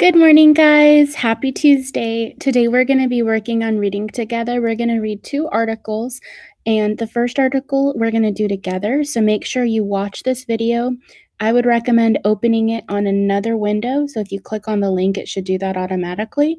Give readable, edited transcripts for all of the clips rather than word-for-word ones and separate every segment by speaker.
Speaker 1: Good morning, guys. Happy Tuesday. Today we're going to be working on reading together. We're going to read 2 articles, and the first article we're going to do together. So make sure you watch this video. I would recommend opening it on another window. So if you click on the link, it should do that automatically.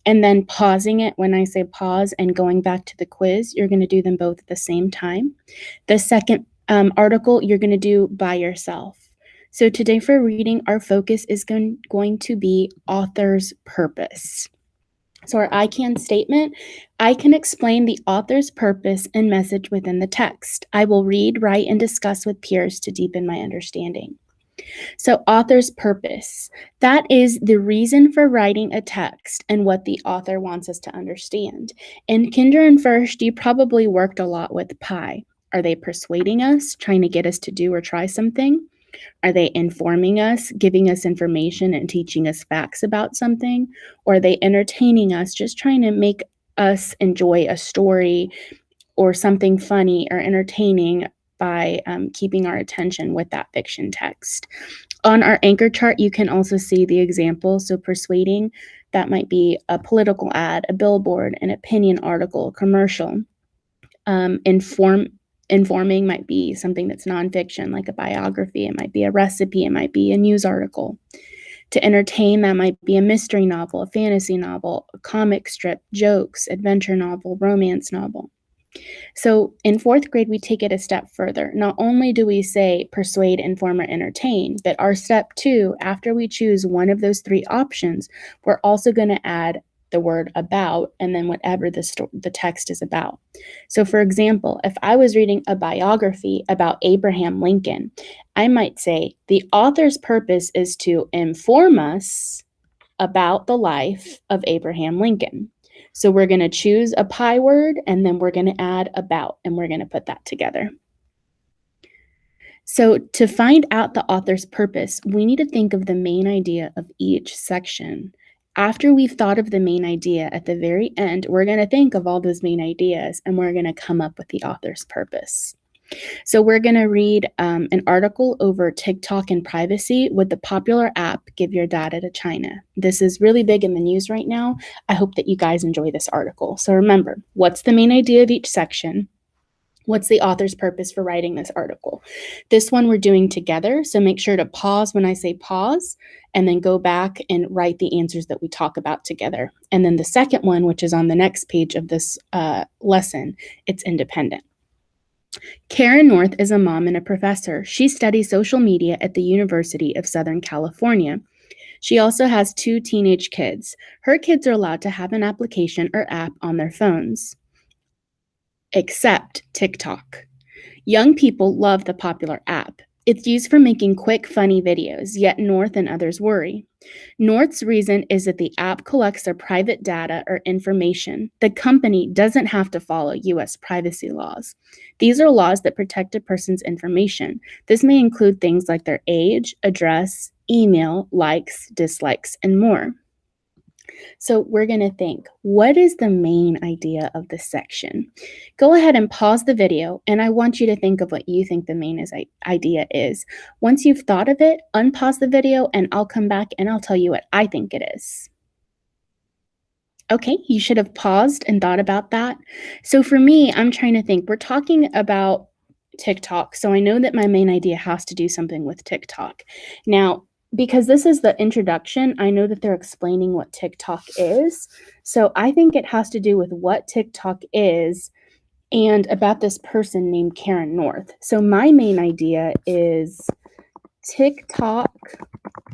Speaker 1: And then pausing it when I say pause and going back to the quiz. You're going to do them both at the same time. The second article you're going to do by yourself. So today for reading, our focus is going to be author's purpose. So our I can statement, I can explain the author's purpose and message within the text. I will read, write, and discuss with peers to deepen my understanding. So author's purpose, that is the reason for writing a text and what the author wants us to understand. In kinder and first, you probably worked a lot with pie. Are they persuading us, trying to get us to do or try something? Are they informing us, giving us information and teaching us facts about something? Or are they entertaining us, just trying to make us enjoy a story or something funny or entertaining by keeping our attention with that fiction text? On our anchor chart, you can also see the examples. So persuading, that might be a political ad, a billboard, an opinion article, a commercial. Informing might be something that's nonfiction, like a biography. It might be a recipe. It might be a news article. To entertain, that might be a mystery novel, a fantasy novel, a comic strip, jokes, adventure novel, romance novel. So in 4th grade, we take it a step further. Not only do we say persuade, inform, or entertain, but our step 2, after we choose one of those 3 options, we're also going to add the word about and then whatever the text is about. So for example, if I was reading a biography about Abraham Lincoln, I might say the author's purpose is to inform us about the life of Abraham Lincoln. So we're going to choose a pie word and then we're going to add about and we're going to put that together. So to find out the author's purpose, we need to think of the main idea of each section. After we've thought of the main idea, at the very end, we're going to think of all those main ideas and we're going to come up with the author's purpose. So we're going to read an article over TikTok and privacy. Would the popular app give your data to China? This is really big in the news right now. I hope that you guys enjoy this article. So remember, what's the main idea of each section? What's the author's purpose for writing this article? This one we're doing together, so make sure to pause when I say pause, and then go back and write the answers that we talk about together. And then the second one, which is on the next page of this lesson, it's independent. Karen North is a mom and a professor. She studies social media at the University of Southern California. She also has 2 teenage kids. Her kids are allowed to have an application or app on their phones, except TikTok. Young people love the popular app. It's used for making quick, funny videos, yet North and others worry. North's reason is that the app collects their private data or information. The company doesn't have to follow U.S. privacy laws. These are laws that protect a person's information. This may include things like their age, address, email, likes, dislikes, and more. So we're going to think, what is the main idea of this section? Go ahead and pause the video, and I want you to think of what you think the main idea is. Once you've thought of it, unpause the video, and I'll come back and I'll tell you what I think it is. Okay, you should have paused and thought about that. So for me, I'm trying to think. We're talking about TikTok, so I know that my main idea has to do something with TikTok. Now, because this is the introduction, I know that they're explaining what TikTok is. So I think it has to do with what TikTok is and about this person named Karen North. So my main idea is TikTok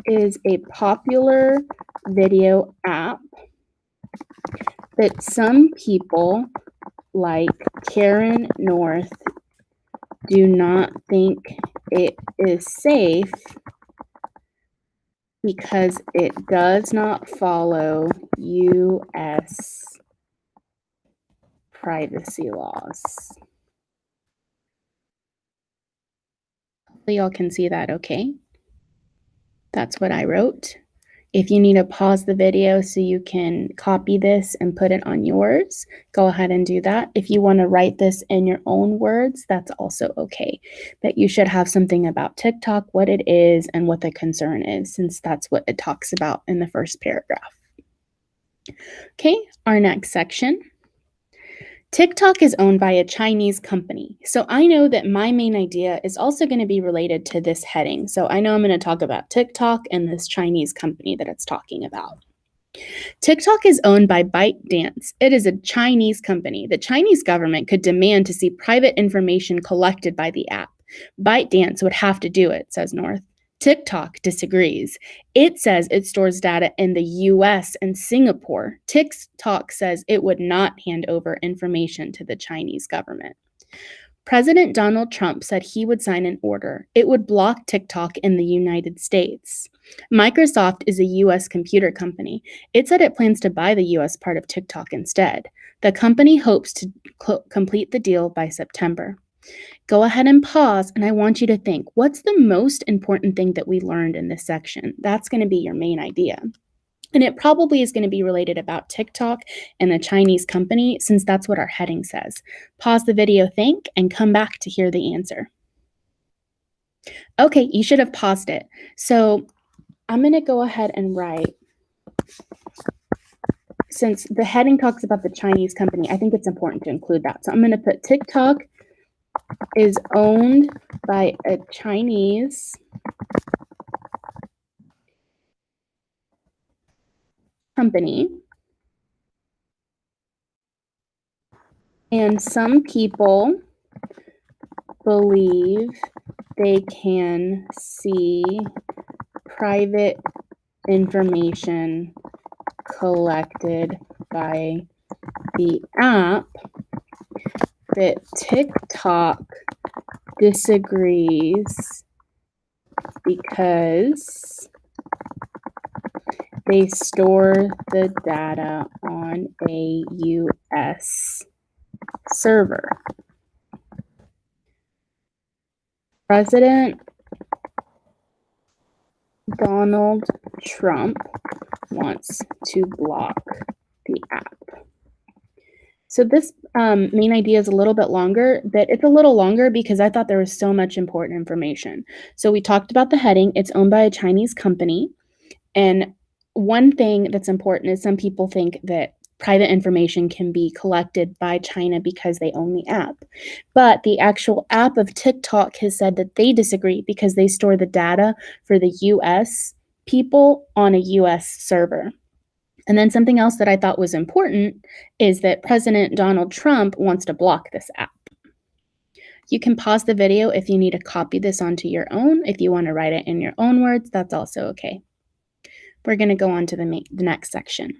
Speaker 1: is a popular video app that some people like Karen North do not think it is safe because it does not follow U.S. privacy laws. Hopefully y'all can see that okay. That's what I wrote. If you need to pause the video so you can copy this and put it on yours, go ahead and do that. If you want to write this in your own words, that's also okay. But you should have something about TikTok, what it is, and what the concern is, since that's what it talks about in the first paragraph. Okay, our next section. TikTok is owned by a Chinese company. So I know that my main idea is also going to be related to this heading. So I know I'm going to talk about TikTok and this Chinese company that it's talking about. TikTok is owned by ByteDance. It is a Chinese company. The Chinese government could demand to see private information collected by the app. ByteDance would have to do it, says North. TikTok disagrees. It says it stores data in the US and Singapore. TikTok says it would not hand over information to the Chinese government. President Donald Trump said he would sign an order. It would block TikTok in the United States. Microsoft is a US computer company. It said it plans to buy the US part of TikTok instead. The company hopes to complete the deal by September. Go ahead and pause, and I want you to think, what's the most important thing that we learned in this section? That's going to be your main idea. And it probably is going to be related about TikTok and the Chinese company, since that's what our heading says. Pause the video, think, and come back to hear the answer. Okay, you should have paused it. So I'm going to go ahead and write, since the heading talks about the Chinese company, I think it's important to include that. So I'm going to put TikTok is owned by a Chinese company, and some people believe they can see private information collected by the app, that TikTok disagrees because they store the data on a US server. President Donald Trump wants to block the app. So this main idea is a little bit longer, but it's a little longer because I thought there was so much important information. So we talked about the heading. It's owned by a Chinese company. And one thing that's important is some people think that private information can be collected by China because they own the app. But the actual app of TikTok has said that they disagree because they store the data for the US people on a US server. And then something else that I thought was important is that President Donald Trump wants to block this app. You can pause the video if you need to copy this onto your own. If you want to write it in your own words, that's also okay. We're going to go on to the next section.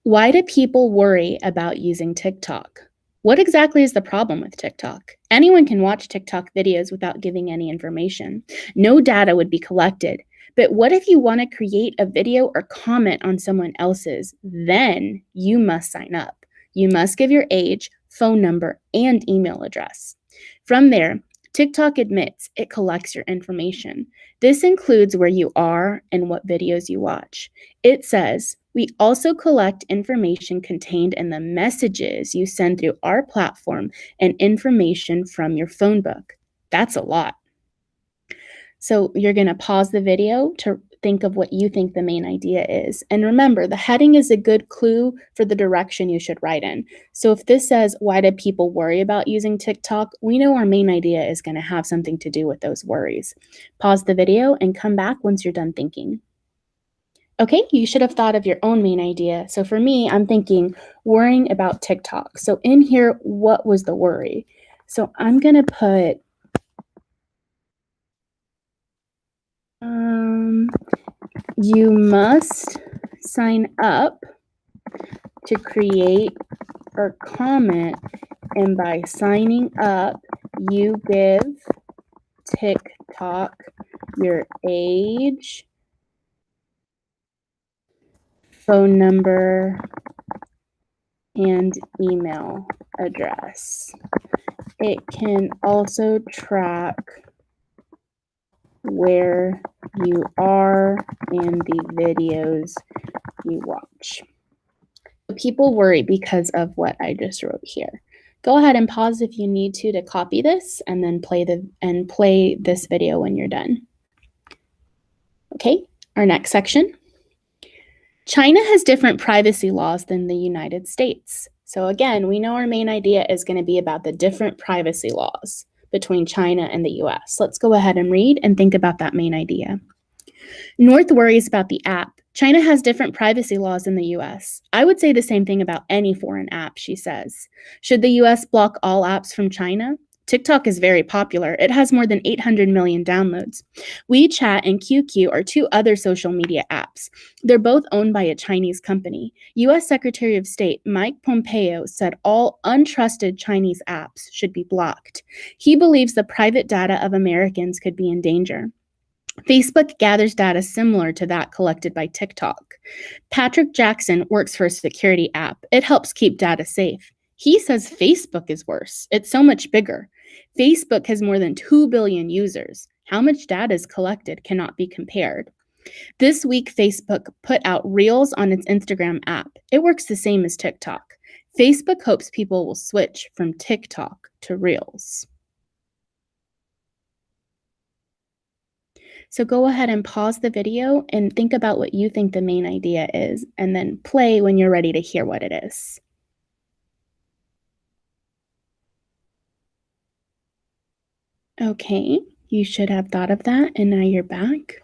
Speaker 1: Why do people worry about using TikTok? What exactly is the problem with TikTok? Anyone can watch TikTok videos without giving any information. No data would be collected. But what if you want to create a video or comment on someone else's? Then you must sign up. You must give your age, phone number, and email address. From there, TikTok admits it collects your information. This includes where you are and what videos you watch. It says, we also collect information contained in the messages you send through our platform and information from your phone book. That's a lot. So you're going to pause the video to think of what you think the main idea is. And remember, the heading is a good clue for the direction you should write in. So if this says, why do people worry about using TikTok? We know our main idea is going to have something to do with those worries. Pause the video and come back once you're done thinking. Okay, you should have thought of your own main idea. So for me, I'm thinking worrying about TikTok. So in here, what was the worry? So I'm going to put you must sign up to create or comment, and by signing up, you give TikTok your age, phone number, and email address. It can also track where you are in the videos you watch. People worry because of what I just wrote here. Go ahead and pause if you need to copy this and then play this video when you're done. Okay, our next section. China has different privacy laws than the United States. So again, we know our main idea is going to be about the different privacy laws between China and the US. Let's go ahead and read and think about that main idea. North worries about the app. China has different privacy laws than the US. I would say the same thing about any foreign app, she says. Should the US block all apps from China? TikTok is very popular. It has more than 800 million downloads. WeChat and QQ are two other social media apps. They're both owned by a Chinese company. US Secretary of State Mike Pompeo said all untrusted Chinese apps should be blocked. He believes the private data of Americans could be in danger. Facebook gathers data similar to that collected by TikTok. Patrick Jackson works for a security app. It helps keep data safe. He says Facebook is worse. It's so much bigger. Facebook has more than 2 billion users. How much data is collected cannot be compared. This week, Facebook put out Reels on its Instagram app. It works the same as TikTok. Facebook hopes people will switch from TikTok to Reels. So go ahead and pause the video and think about what you think the main idea is, and then play when you're ready to hear what it is. Okay, you should have thought of that, and now you're back.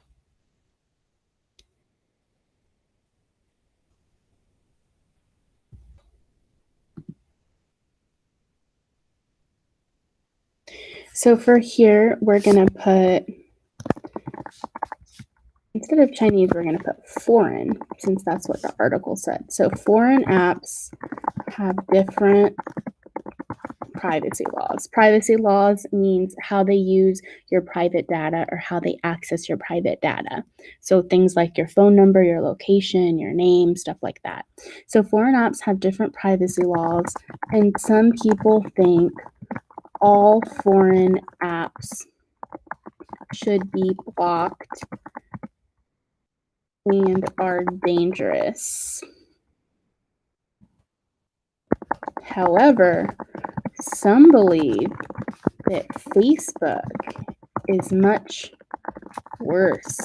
Speaker 1: So for here, we're going to put, instead of Chinese, we're going to put foreign, since that's what the article said. So foreign apps have different privacy laws. Privacy laws means how they use your private data or how they access your private data. So things like your phone number, your location, your name, stuff like that. So foreign apps have different privacy laws, and some people think all foreign apps should be blocked and are dangerous. However, some believe that Facebook is much worse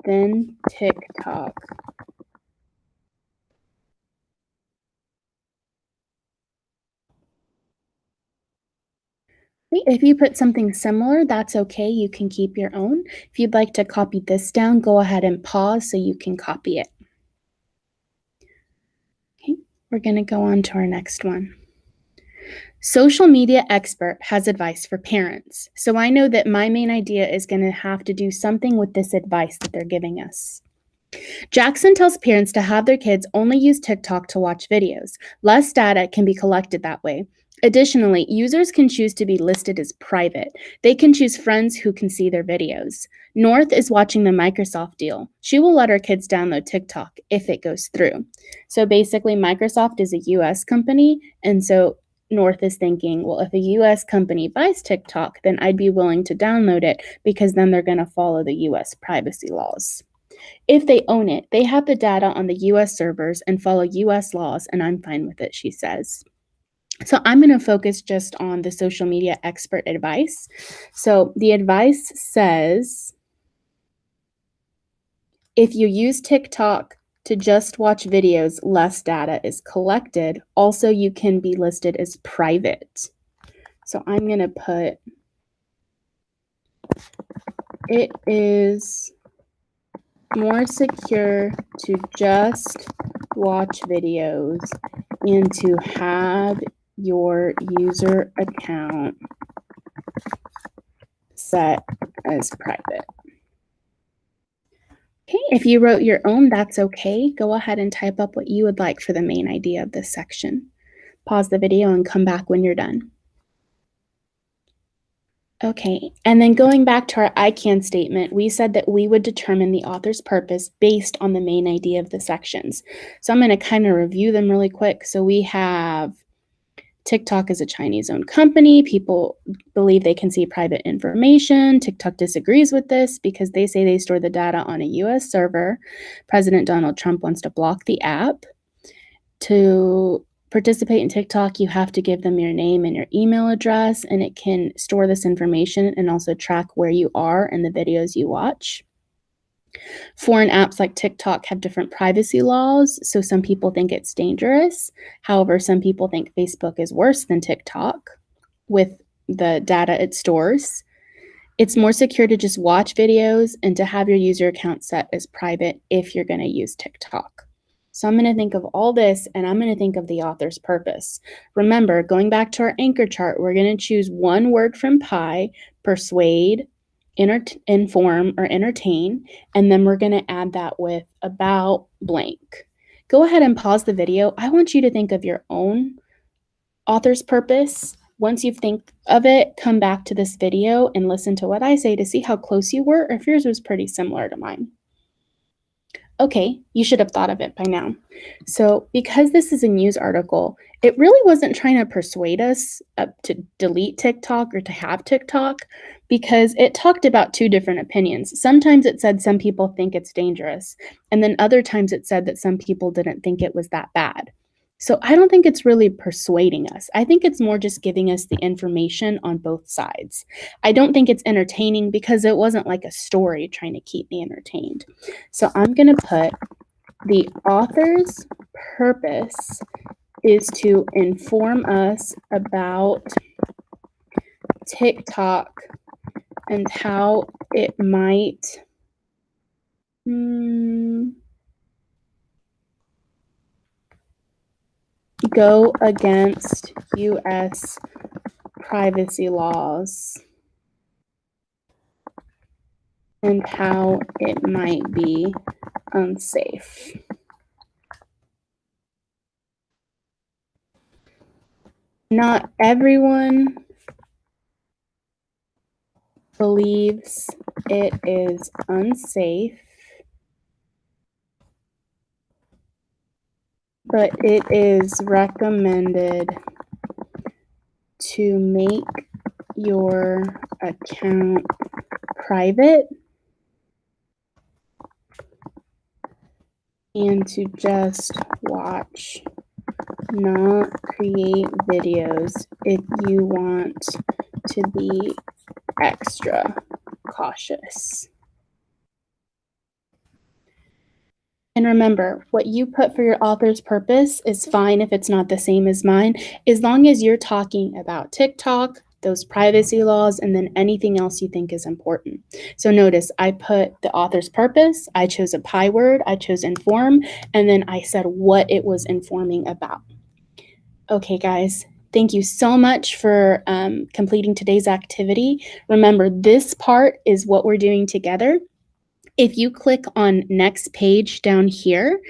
Speaker 1: than TikTok. If you put something similar, that's okay. You can keep your own. If you'd like to copy this down, go ahead and pause so you can copy it. Okay, we're going to go on to our next one. Social media expert has advice for parents. So I know that my main idea is going to have to do something with this advice that they're giving us. Jackson tells parents to have their kids only use TikTok to watch videos. Less data can be collected that way. Additionally, users can choose to be listed as private. They can choose friends who can see their videos. North is watching the Microsoft deal. She will let her kids download TikTok if it goes through. So basically, Microsoft is a US company, and so North is thinking, well, if a US company buys TikTok, then I'd be willing to download it because then they're going to follow the US privacy laws. If they own it, they have the data on the US servers and follow US laws, and I'm fine with it, she says. So I'm going to focus just on the social media expert advice. So the advice says, if you use TikTok to just watch videos, less data is collected. Also, you can be listed as private. So I'm going to put, it is more secure to just watch videos and to have your user account set as private. Okay, if you wrote your own, that's okay. Go ahead and type up what you would like for the main idea of this section. Pause the video and come back when you're done. Okay, and then going back to our I can statement, we said that we would determine the author's purpose based on the main idea of the sections. So I'm going to kind of review them really quick. So we have TikTok is a Chinese-owned company. People believe they can see private information. TikTok disagrees with this because they say they store the data on a US server. President Donald Trump wants to block the app. To participate in TikTok, you have to give them your name and your email address, and it can store this information and also track where you are and the videos you watch. Foreign apps like TikTok have different privacy laws, so some people think it's dangerous. However, some people think Facebook is worse than TikTok with the data it stores. It's more secure to just watch videos and to have your user account set as private if you're going to use TikTok. So I'm going to think of all this, and I'm going to think of the author's purpose. Remember, going back to our anchor chart, we're going to choose one word from PI: persuade, inform, or entertain, and then we're going to add that with about blank. Go ahead and pause the video. I want you to think of your own author's purpose. Once you think of it, come back to this video and listen to what I say to see how close you were, or if yours was pretty similar to mine. Okay, you should have thought of it by now. So because this is a news article, it really wasn't trying to persuade us to delete TikTok or to have TikTok, because it talked about two different opinions. Sometimes it said some people think it's dangerous, and then other times it said that some people didn't think it was that bad. So I don't think it's really persuading us. I think it's more just giving us the information on both sides. I don't think it's entertaining because it wasn't like a story trying to keep me entertained. So I'm going to put the author's purpose is to inform us about TikTok and how it might go against US privacy laws and how it might be unsafe. Not everyone believes it is unsafe, but it is recommended to make your account private and to just watch, not create videos if you want to be extra cautious. And remember, what you put for your author's purpose is fine if it's not the same as mine, as long as you're talking about TikTok, those privacy laws, and then anything else you think is important. So notice I put the author's purpose, I chose a PI word, I chose inform, and then I said what it was informing about. Okay, guys, thank you so much for completing today's activity. Remember, this part is what we're doing together. If you click on next page down here,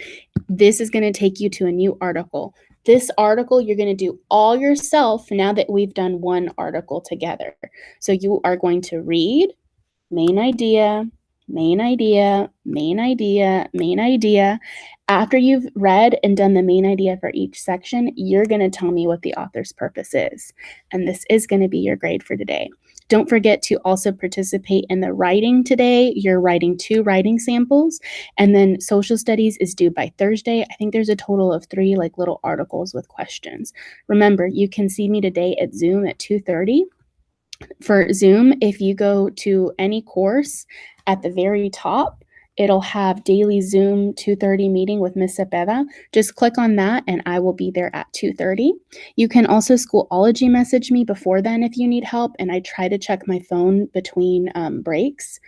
Speaker 1: this is going to take you to a new article. This article you're going to do all yourself now that we've done one article together. So you are going to read main idea, main idea, main idea, main idea. After you've read and done the main idea for each section, you're going to tell me what the author's purpose is. And this is going to be your grade for today. Don't forget to also participate in the writing today. You're writing 2 writing samples, and then social studies is due by Thursday. I think there's a total of 3 like little articles with questions. Remember, you can see me today at Zoom at 2:30. For Zoom, if you go to any course at the very top, it'll have daily Zoom 2:30 meeting with Miss Cepeda. Just click on that and I will be there at 2:30. You can also Schoolology message me before then if you need help, and I try to check my phone between breaks.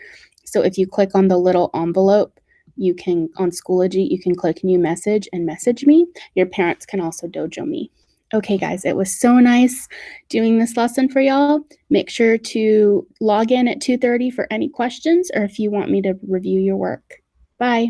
Speaker 1: So if you click on the little envelope, you can, on Schoology, you can click new message and message me. Your parents can also dojo me. Okay, guys, it was so nice doing this lesson for y'all. Make sure to log in at 2:30 for any questions or if you want me to review your work. Bye.